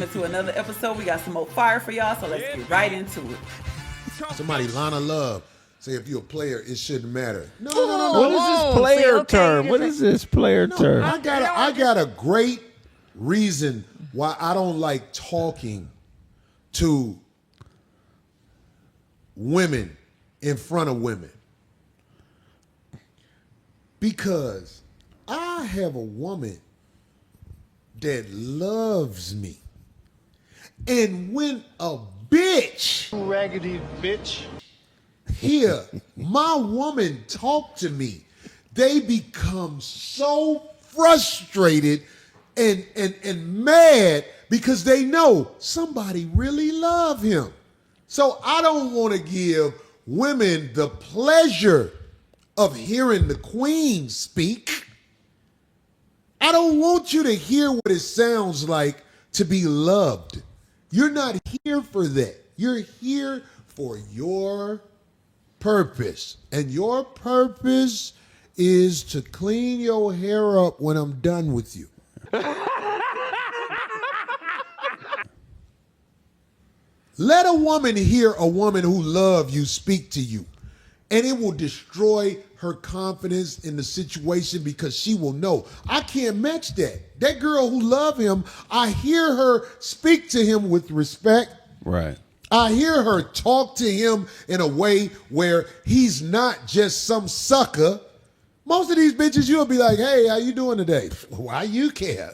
into another episode. We got some more fire for y'all, so let's get right into it. Somebody, Lana Love, say if you're a player, it shouldn't matter. No. What is this player term? What is this player term? I got a great reason why I don't like talking to women in front of women. Because I have a woman that loves me. And when a bitch, raggedy bitch, hear my woman talk to me, they become so frustrated and mad because they know somebody really love him. So I don't want to give women the pleasure of hearing the queen speak. I don't want you to hear what it sounds like to be loved. You're not here for that. You're here for your purpose. And your purpose is to clean your hair up when I'm done with you. Let a woman hear a woman who loves you speak to you, and it will destroy her confidence in the situation because she will know, I can't match that. That girl who loves him, I hear her speak to him with respect. Right. I hear her talk to him in a way where he's not just some sucker. Most of these bitches, you'll be like, hey, how you doing today? Why you care?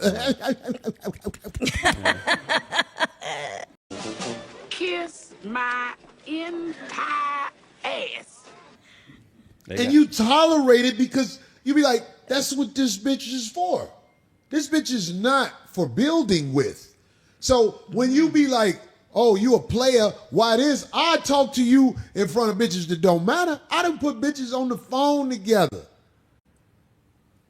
Kiss my entire ass. And you tolerate it because you be like, that's what this bitch is for. This bitch is not for building with. So when you be like, oh, you a player, why this? I talk to you in front of bitches that don't matter. I done put bitches on the phone together.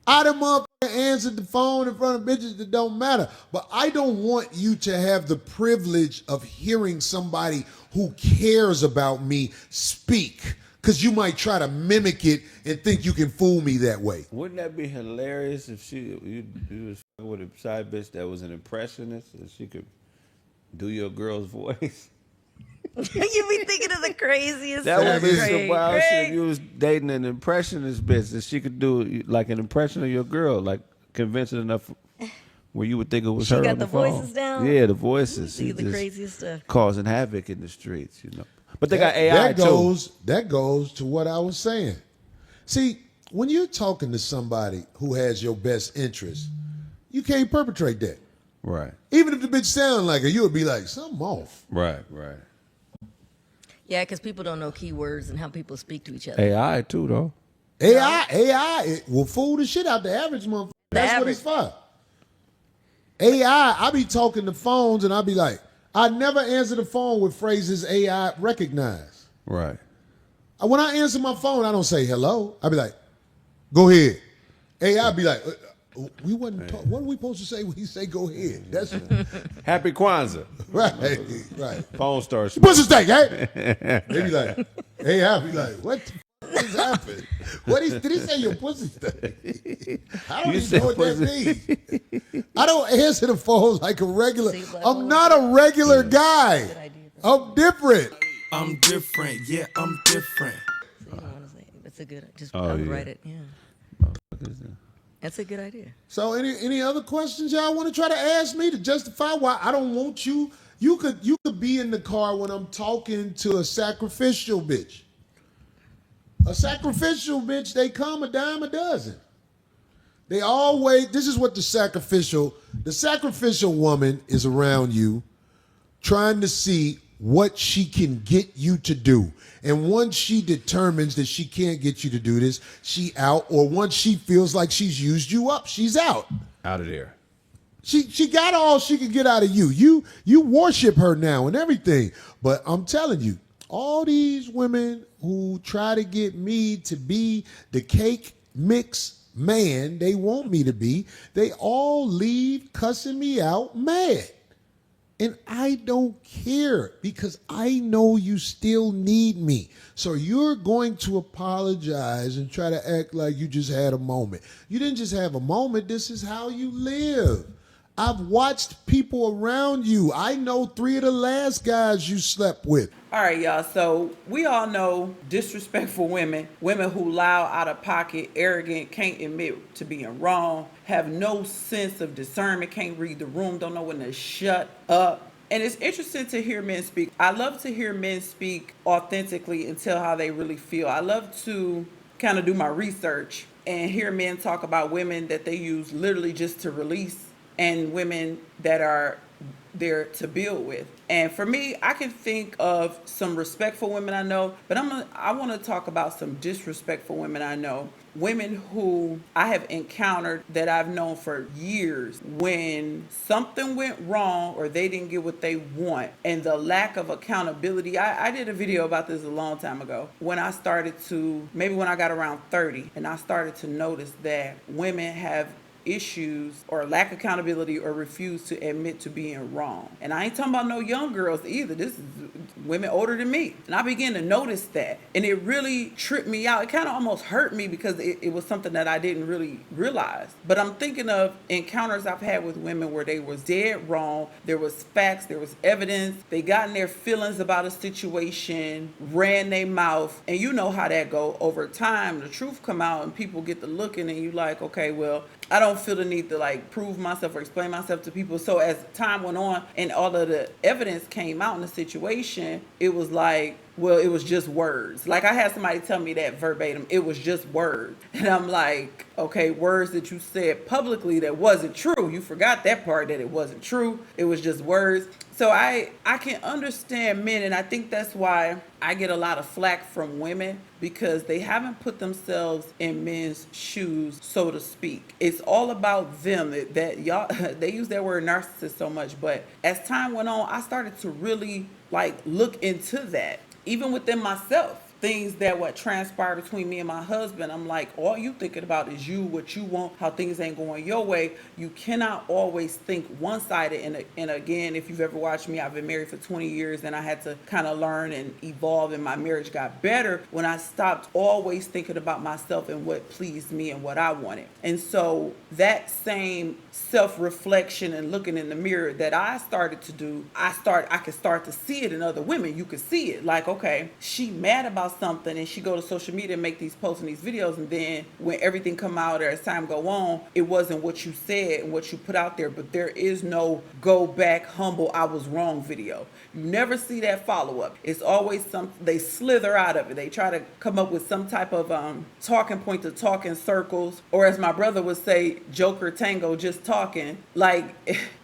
I done motherfucking answered the phone in front of bitches that don't matter. But I don't want you to have the privilege of hearing somebody who cares about me speak. Because you might try to mimic it and think you can fool me that way. Wouldn't that be hilarious if you was fucking with a side bitch that was an impressionist and she could do your girl's voice? You be thinking of the craziest That stuff. would be some wild shit if you was dating an impressionist bitch and she could do like an impression of your girl, like convincing enough where you would think it was She her got on the phone. voices down? Yeah, the voices. See She the just craziest stuff. causing havoc in the streets, you know. But they got AI too. That goes to what I was saying. See, when you're talking to somebody who has your best interest, you can't perpetrate that. Right. Even if the bitch sound like her, you would be like, something off. Right. Yeah, because people don't know keywords and how people speak to each other. AI too, though. AI, it will fool the shit out the average motherfucker. That's what it's for. AI, I be talking to phones and I be like, I never answer the phone with phrases AI recognize. Right. When I answer my phone, I don't say hello. I be like, go ahead. AI be like, we wasn't talk. What are we supposed to say when you say go ahead? That's Happy Kwanzaa. right. Phone starts. Pussy steak, hey? They be like, AI be like, what the fuck is happening? Did he say your pussy steak? I don't even know what that means. I don't answer the phone like a regular. I'm not a regular guy. I'm different. I'm different. Yeah, I'm different. So you don't want to say it. That's a good. Just yeah. write it. Yeah. That's a good idea. So any other questions y'all want to try to ask me to justify why I don't want you? You could be in the car when I'm talking to a sacrificial bitch. A sacrificial bitch, they come a dime a dozen. They always, this is what the sacrificial woman is around you trying to see what she can get you to do. And once she determines that she can't get you to do this, she out. Or once she feels like she's used you up, she's out. Out of there. She got all she can get out of you. You worship her now and everything. But I'm telling you, all these women who try to get me to be the cake mix man they want me to be, they all leave cussing me out mad. And I don't care because I know you still need me. So you're going to apologize and try to act like you just had a moment. You didn't just have a moment. This is how you live. I've watched people around you. I know 3 of the last guys you slept with. All right, y'all. So we all know disrespectful women, women who loud, out of pocket, arrogant, can't admit to being wrong, have no sense of discernment, can't read the room, don't know when to shut up. And it's interesting to hear men speak. I love to hear men speak authentically and tell how they really feel. I love to kind of do my research and hear men talk about women that they use literally just to release and women that are there to build with. And for me, I can think of some respectful women I know, but I want to talk about some disrespectful women I know. Women who I have encountered that I've known for years when something went wrong or they didn't get what they want, and the lack of accountability. I did a video about this a long time ago when I started to, maybe when I got around 30, and I started to notice that women have issues or lack accountability or refuse to admit to being wrong. And I ain't talking about no young girls either. This is women older than me. And I began to notice that. And it really tripped me out. It kind of almost hurt me because it was something that I didn't really realize. But I'm thinking of encounters I've had with women where they was dead wrong. There was facts, there was evidence. They got in their feelings about a situation, ran their mouth. And you know how that go. Over time, the truth come out and people get to looking and you like, okay, well, I don't feel the need to like prove myself or explain myself to people. So as time went on and all of the evidence came out in the situation, it was like, well, it was just words. Like I had somebody tell me that verbatim, it was just words. And I'm like, okay, words that you said publicly that wasn't true. You forgot that part, that it wasn't true. It was just words. So I can understand men, and I think that's why I get a lot of flack from women, because they haven't put themselves in men's shoes, so to speak. It's all about them. That y'all, they use that word narcissist so much, but as time went on, I started to really like look into that, even within myself. Things that what transpired between me and my husband, I'm like, all you thinking about is you, what you want, how things ain't going your way. You cannot always think one-sided. And again, if you've ever watched me, I've been married for 20 years and I had to kind of learn and evolve, and my marriage got better when I stopped always thinking about myself and what pleased me and what I wanted. And so that same self-reflection and looking in the mirror that I started to do, I could start to see it in other women. You could see it like, okay, she mad about something and she go to social media and make these posts and these videos, and then when everything come out or as time go on, it wasn't what you said and what you put out there. But there is no go back, humble, I was wrong video. You never see that follow-up. It's always something, they slither out of it. They try to come up with some type of talking point to talk in circles, or as my brother would say, joker tango, just talking, like,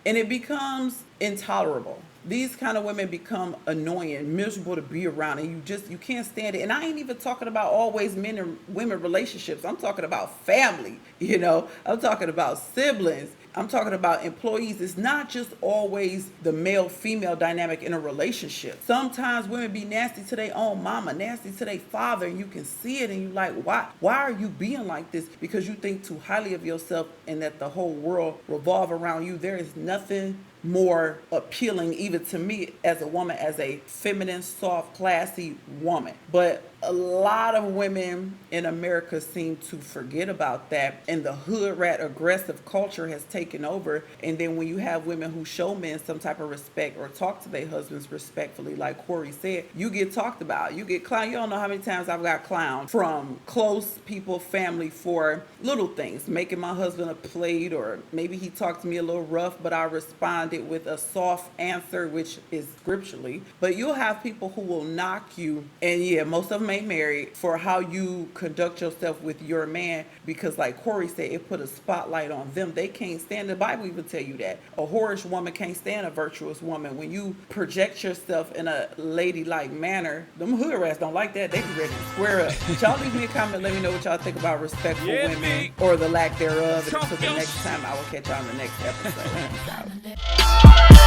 and it becomes intolerable. These kind of women become annoying, miserable to be around, and you can't stand it. And I ain't even talking about always men and women relationships. I'm talking about family, I'm talking about siblings. I'm talking about employees. It's not just always the male-female dynamic in a relationship. Sometimes women be nasty to their own mama, nasty to their father, and you can see it, and you like, why are you being like this? Because you think too highly of yourself and that the whole world revolve around you. There is nothing more appealing, even to me as a woman, as a feminine, soft, classy woman. But a lot of women in America seem to forget about that, and the hood rat aggressive culture has taken over. And then when you have women who show men some type of respect or talk to their husbands respectfully, like Corey said, you get talked about, you get clowned. You don't know how many times I've got clowned from close people, family, for little things, making my husband a plate, or maybe he talked to me a little rough, but I responded with a soft answer, which is scripturally. But you'll have people who will knock you, and yeah, most of them ain't married, for how you conduct yourself with your man, because like Corey said, it put a spotlight on them. They can't stand, the Bible even tell you that a whorish woman can't stand a virtuous woman. When you project yourself in a ladylike manner, them hood rats don't like that. They be ready to square up. Y'all leave me a comment, let me know what y'all think about respectful women or the lack thereof. And until the next time, I will catch y'all in the next episode. Peace out.